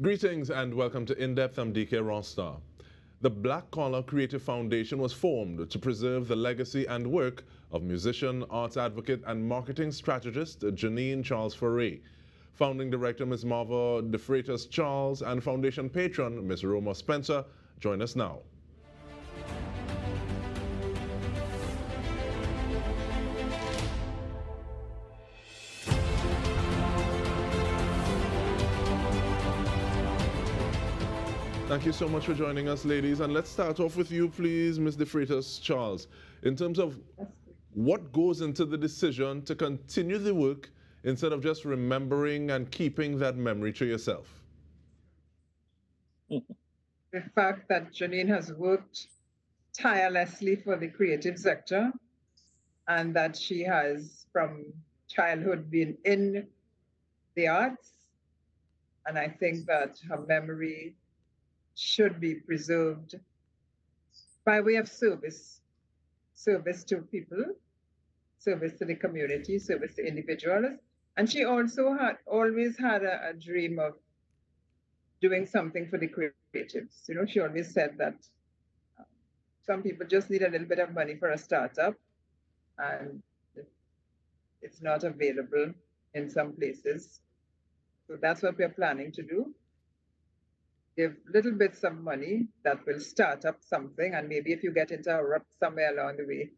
Greetings and welcome to In-Depth. I'm Dike Rostant. The Black Collar Creative Foundation was formed to preserve the legacy and work of musician, arts advocate, and marketing strategist Janine Charles-Farray. Founding director Ms. Marva, the Freitas Charles, and foundation patron Ms. Rhoma Spencer join us now. Thank you so much for joining us, ladies. And let's start off with you, please, Ms. De Freitas Charles. In terms of what goes into the decision to continue the work instead of just remembering and keeping that memory to yourself? The fact that Janine has worked tirelessly for the creative sector and that she has, from childhood, been in the arts. And I think that her memory should be preserved by way of service to people, service to the community, service to individuals. And she also always had a dream of doing something for the creatives. You know, she always said that some people just need a little bit of money for a startup, and it's not available in some places. So that's what we're planning to do. Give little bits of money that will start up something, and maybe if you get into a rut somewhere along the way,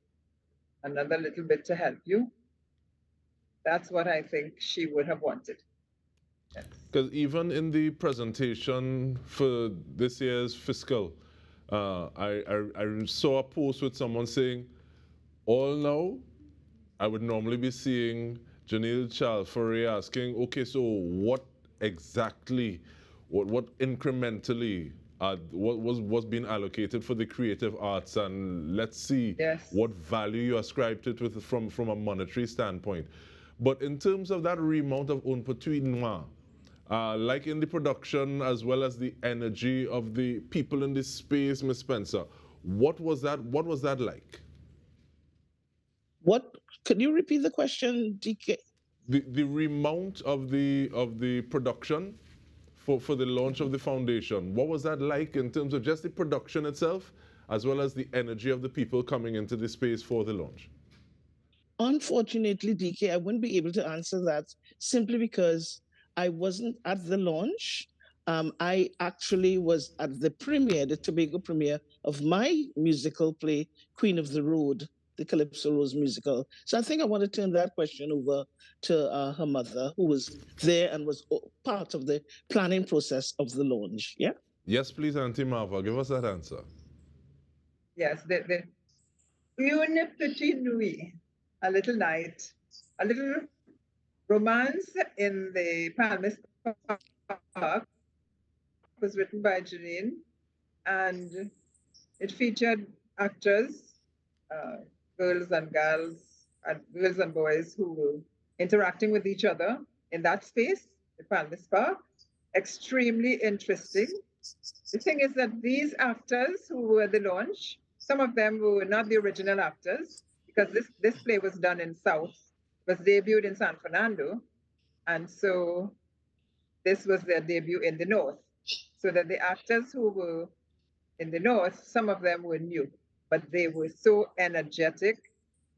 another little bit to help you. That's what I think she would have wanted. Because even in the presentation for this year's fiscal, I saw a post with someone saying, all now, I would normally be seeing Janine Charles-Farray asking, okay, so what exactly, what incrementally what was being allocated for the creative arts, and let's see what value you ascribe to it from a monetary standpoint. But in terms of that remount of un petit noir, like in the production as well as the energy of the people in this space, Ms. Spencer, what was that like? What, could you repeat the question, DK? The remount of the production for the launch of the foundation, what was that like in terms of just the production itself, as well as the energy of the people coming into the space for the launch? Unfortunately, DK, I wouldn't be able to answer that simply because I wasn't at the launch. I actually was at the premiere, the Tobago premiere of my musical play, Queen of the Road, the Calypso Rose musical. So I think I want to turn that question over to her mother, who was there and was part of the planning process of the launch. Yeah? Yes, please, Auntie Marva, give us that answer. Yes, the Une Petite Nuit, a little night, a little romance in the Palmas Park, was written by Janine, and it featured actors, girls and boys who were interacting with each other in that space, the Palmas Park. Extremely interesting. The thing is that these actors who were at the launch, some of them were not the original actors, because this play was done in South, was debuted in San Fernando, and so this was their debut in the North. So that the actors who were in the North, some of them were new, but they were so energetic,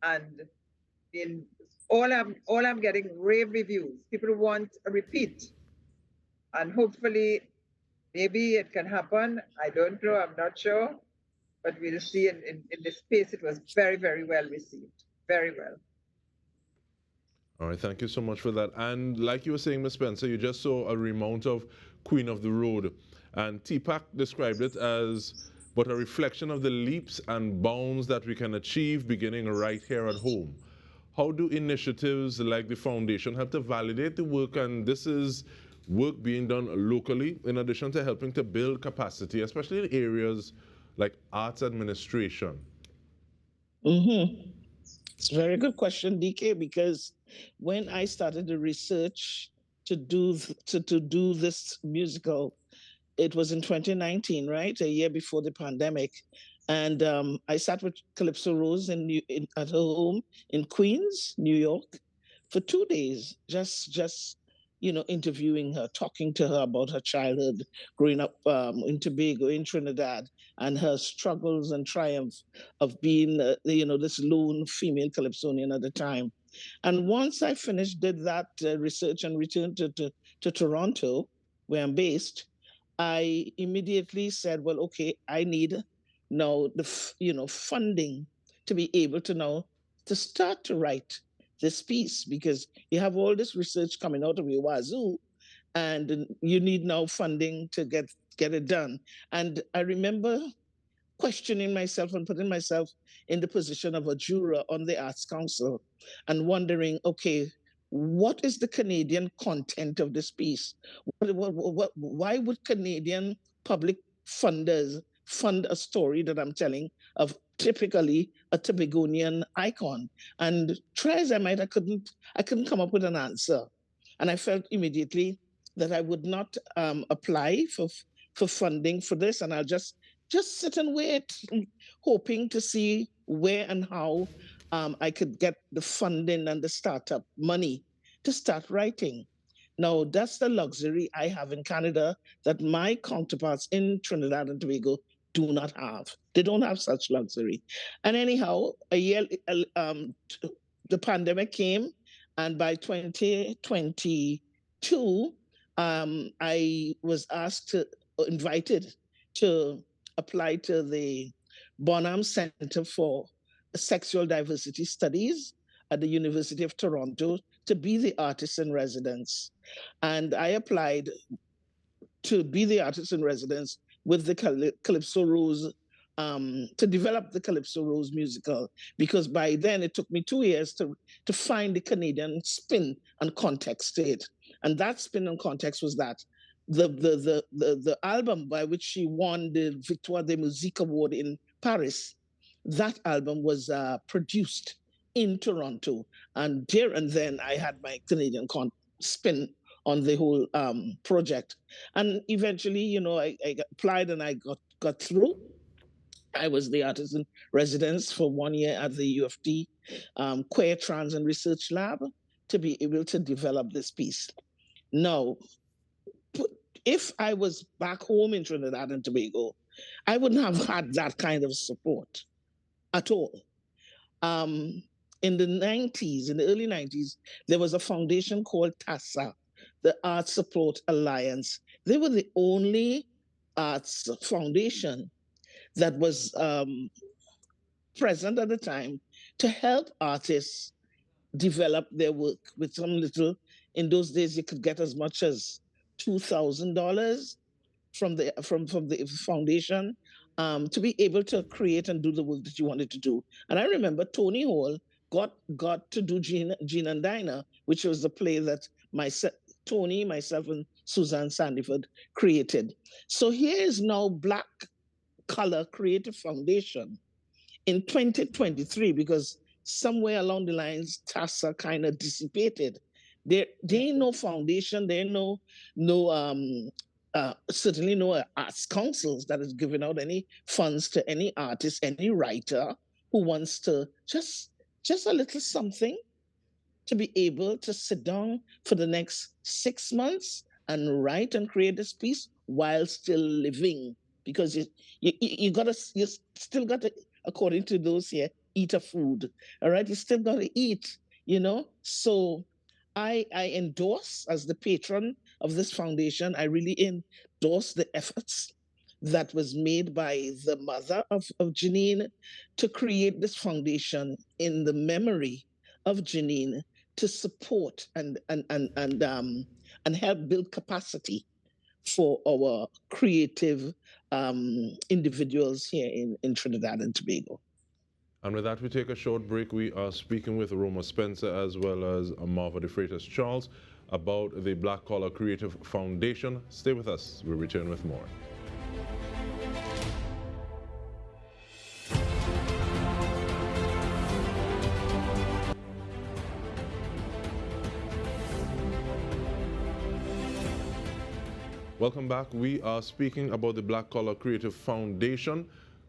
and all I'm getting rave reviews. People want a repeat, and hopefully, maybe it can happen. I don't know. I'm not sure, but we'll see. In this space, it was very, very well received. Very well. All right, thank you so much for that. And like you were saying, Ms. Spencer, you just saw a remount of Queen of the Road, and TPAC described it as but a reflection of the leaps and bounds that we can achieve beginning right here at home. How do initiatives like the foundation help to validate the work, and this is work being done locally, in addition to helping to build capacity, especially in areas like arts administration? It's a very good question, DK, because when I started the research to do this musical, it was in 2019, right? A year before the pandemic. And I sat with Calypso Rose at her home in Queens, New York, for 2 days, just interviewing her, talking to her about her childhood, growing up in Tobago, in Trinidad, and her struggles and triumph of being, this lone female calypsonian at the time. And once I did that research and returned to Toronto, where I'm based, I immediately said, well, okay, I need now the funding to be able to now to start to write this piece, because you have all this research coming out of your wazoo, and you need now funding to get it done. And I remember questioning myself and putting myself in the position of a juror on the Arts Council and wondering, okay, what is the Canadian content of this piece? Why would Canadian public funders fund a story that I'm telling of typically a Tobagonian icon? And try as I might, I couldn't come up with an answer. And I felt immediately that I would not apply for funding for this, and I'll just sit and wait, hoping to see where and how I could get the funding and the startup money to start writing. Now, that's the luxury I have in Canada that my counterparts in Trinidad and Tobago do not have. They don't have such luxury. And anyhow, the pandemic came, and by 2022, I was invited to apply to the Bonham Center for Sexual Diversity Studies at the University of Toronto to be the artist in residence. And I applied to be the artist in residence with the Calypso Rose, to develop the Calypso Rose musical, because by then it took me 2 years to find the Canadian spin and context to it. And that spin and context was that the album by which she won the Victoire de Musique Award in Paris, that album was produced in Toronto. And there and then I had my Canadian spin on the whole project. And eventually, I applied and I got through. I was the artist in residence for 1 year at the U of T Queer, Trans and Research Lab to be able to develop this piece. Now, if I was back home in Trinidad and Tobago, I wouldn't have had that kind of support at all. In the early 90s, there was a foundation called TASA, the Arts Support Alliance. They were the only arts foundation that was present at the time to help artists develop their work with some little. In those days, you could get as much as $2,000 from the foundation to be able to create and do the work that you wanted to do. And I remember Tony Hall got to do Gene and Dinah, which was the play that Tony, myself, and Suzanne Sandiford created. So here is now Black Color Creative Foundation in 2023, because somewhere along the lines, TASA kind of dissipated. There ain't no foundation, there ain't certainly no arts councils that is giving out any funds to any artist, any writer who wants to just a little something to be able to sit down for the next 6 months and write and create this piece while still living. Because you still got to, according to those here, eat a food. All right, you still got to eat, So I endorse, as the patron of this foundation, I really endorse the efforts that was made by the mother of Janine to create this foundation in the memory of Janine to support and help build capacity for our creative individuals here in Trinidad and Tobago. And with that, we take a short break. We are speaking with Rhoma Spencer as well as Marva de Freitas Charles about the Black Collar Creative Foundation. Stay with us. We'll return with more. Welcome back. We are speaking about the Black Collar Creative Foundation,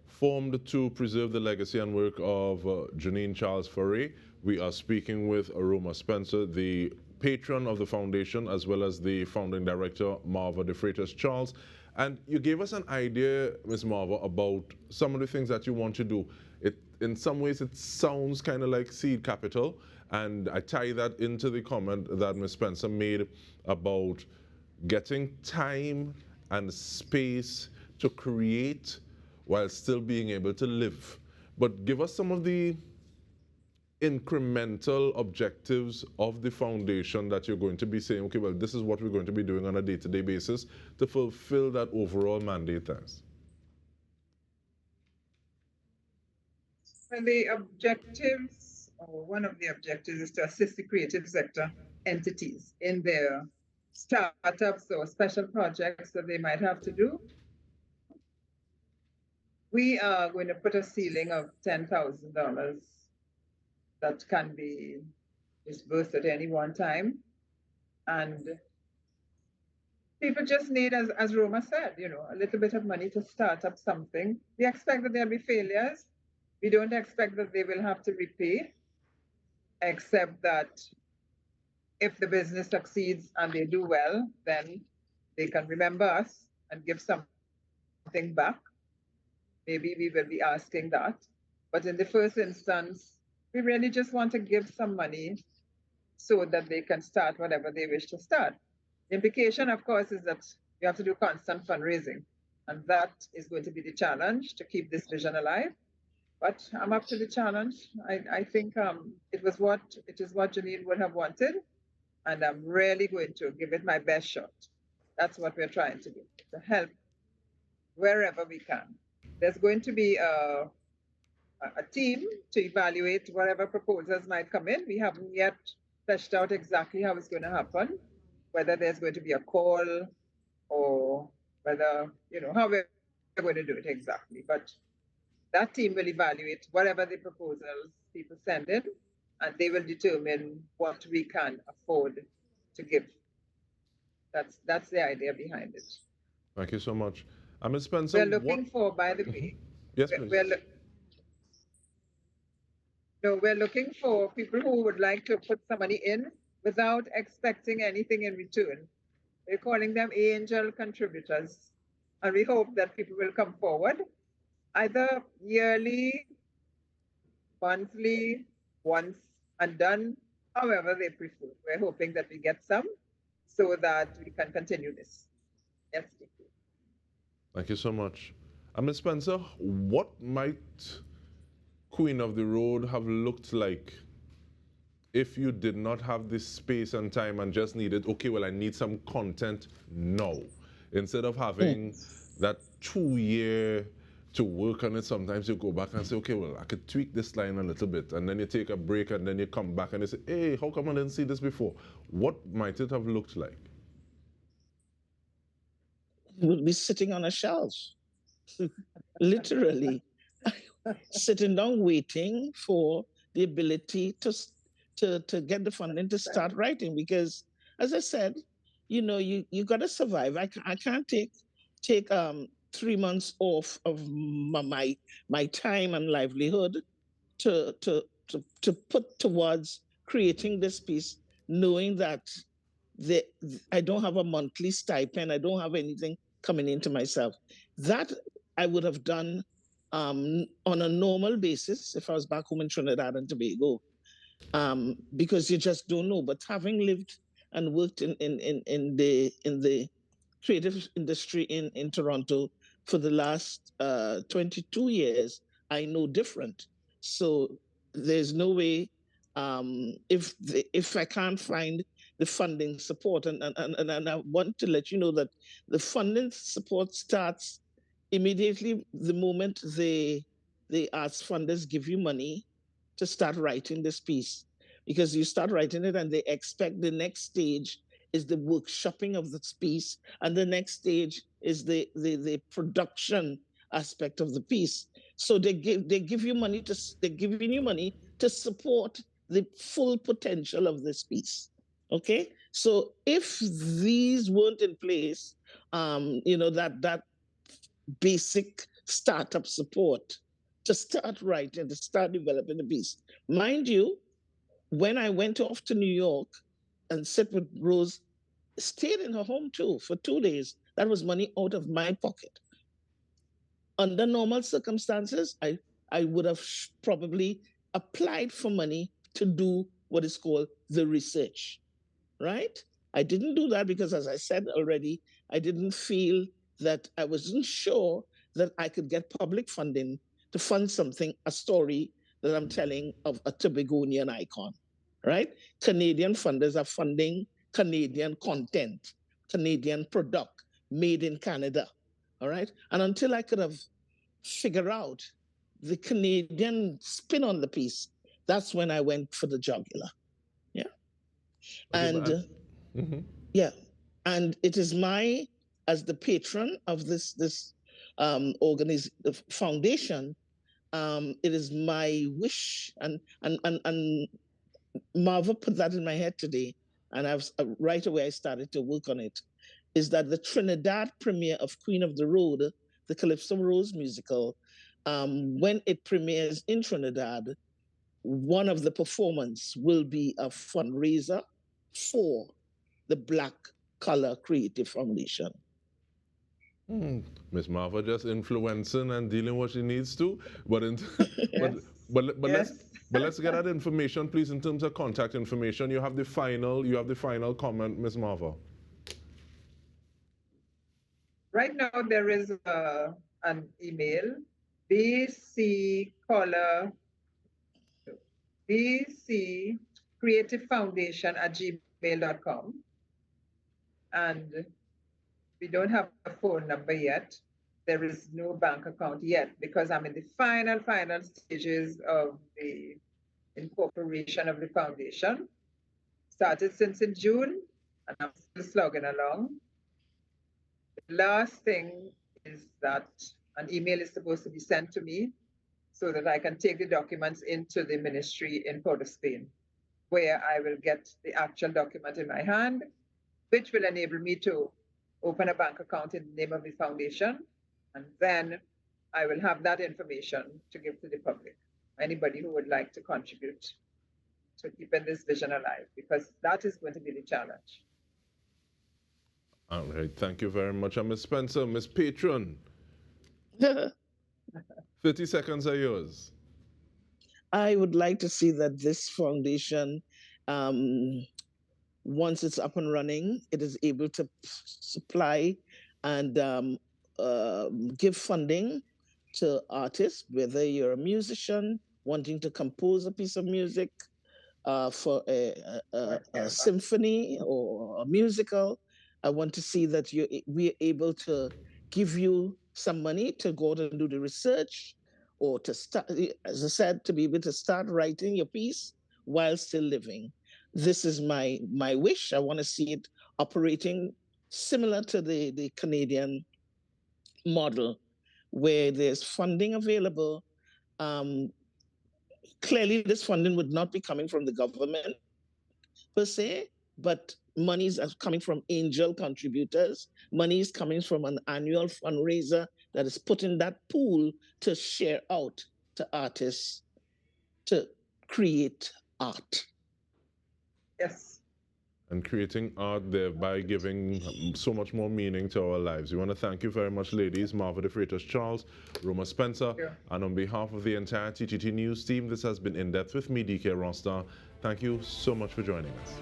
formed to preserve the legacy and work of Janine Charles-Farray. We are speaking with Rhoma Spencer, the patron of the foundation, as well as the founding director, Marva de Freitas Charles. And you gave us an idea, Ms. Marva, about some of the things that you want to do. In some ways, it sounds kind of like seed capital, and I tie that into the comment that Ms. Spencer made about getting time and space to create while still being able to live. But give us some of the incremental objectives of the foundation that you're going to be saying, okay, well, this is what we're going to be doing on a day-to-day basis to fulfill that overall mandate. Thanks. Well, the objectives, or one of the objectives, is to assist the creative sector entities in their startups or special projects that they might have to do. We are going to put a ceiling of $10,000 that can be disbursed at any one time. And people just need, as Rhoma said, a little bit of money to start up something. We expect that there'll be failures. We don't expect that they will have to repay, except that if the business succeeds and they do well, then they can remember us and give something back. Maybe we will be asking that. But in the first instance, we really just want to give some money so that they can start whatever they wish to start. The implication, of course, is that you have to do constant fundraising. And that is going to be the challenge to keep this vision alive. But I'm up to the challenge. I think it is what Janine would have wanted. And I'm really going to give it my best shot. That's what we're trying to do, to help wherever we can. There's going to be a team to evaluate whatever proposals might come in. We haven't yet fleshed out exactly how it's going to happen, whether there's going to be a call or whether, how we're going to do it exactly. But that team will evaluate whatever the proposals people send in, and they will determine what we can afford to give. That's the idea behind it. Thank you so much. Ms. Spencer, we're looking for, by the way, yes, please. We're looking for people who would like to put some money in without expecting anything in return. We're calling them angel contributors. And we hope that people will come forward, either yearly, monthly, once and done, however they prefer. We're hoping that we get some so that we can continue this. Yes. Thank you so much. Ms. Spencer, what might Queen of the Road have looked like if you did not have this space and time and just needed, okay, well, I need some content now, instead of having that 2 year to work on it? Sometimes you go back and say, okay, well, I could tweak this line a little bit, and then you take a break, and then you come back and you say, hey, how come I didn't see this before? What might it have looked like? It would be sitting on a shelf, literally, sitting down waiting for the ability to get the funding to start writing. Because, as I said, you got to survive. I can't take 3 months off of my time and livelihood to put towards creating this piece, knowing that I don't have a monthly stipend, I don't have anything coming into myself. That I would have done on a normal basis if I was back home in Trinidad and Tobago, because you just don't know. But having lived and worked in the creative industry in Toronto for the last 22 years, I know different. So there's no way, if I can't find the funding support, and I want to let you know that the funding support starts immediately the moment the arts funders give you money to start writing this piece, because you start writing it and they expect the next stage is the workshopping of this piece, and the next stage is the production aspect of the piece. So they're giving you money to support the full potential of this piece. Okay, so if these weren't in place, that basic startup support to start writing, to start developing the piece. Mind you, when I went off to New York, and sit with Rose, stayed in her home too for 2 days. That was money out of my pocket. Under normal circumstances, I would have probably applied for money to do what is called the research, right? I didn't do that because, as I said already, I didn't feel that I wasn't sure that I could get public funding to fund something, a story that I'm telling of a Tobagonian icon, right? Canadian funders are funding Canadian content, Canadian product made in Canada, all right? And until I could have figured out the Canadian spin on the piece, that's when I went for the jugular. Yeah. Okay, and yeah, and it is my, as the patron of this foundation, it is my wish, and Marva put that in my head today, and right away I started to work on it, is that the Trinidad premiere of Queen of the Road, the Calypso Rose musical, when it premieres in Trinidad, one of the performances will be a fundraiser for the Black Color Creative Foundation. Miss Marva just influencing and dealing what she needs to, but Yes. let's get that information, please, in terms of contact information. You have the final comment, Miss Marva. Right now there is an email, bccreativefoundation@gmail.com, and we don't have a phone number yet. There is no bank account yet because I'm in the final stages of the incorporation of the foundation. Started since in June, and I'm still slugging along. The last thing is that an email is supposed to be sent to me so that I can take the documents into the ministry in Port of Spain, where I will get the actual document in my hand, which will enable me to open a bank account in the name of the foundation. And then I will have that information to give to the public, anybody who would like to contribute to keeping this vision alive, because that is going to be the challenge. All right, thank you very much. And Ms. Spencer, Ms. Patron, 30 seconds are yours. I would like to see that this foundation, once it's up and running, it is able to supply and give funding to artists, whether you're a musician wanting to compose a piece of music for a symphony or a musical. I want to see that we're able to give you some money to go out and do the research, or to start, as I said, to be able to start writing your piece while still living. This is my wish. I want to see it operating similar to the Canadian model, where there's funding available. Clearly, this funding would not be coming from the government per se, but monies are coming from angel contributors. Money is coming from an annual fundraiser that is put in that pool to share out to artists to create art. Yes. And creating art, thereby giving so much more meaning to our lives. We want to thank you very much, ladies. Marva de Freitas Charles, Rhoma Spencer, and on behalf of the entire TTT News team, this has been In Depth with me, Dike Rostant. Thank you so much for joining us.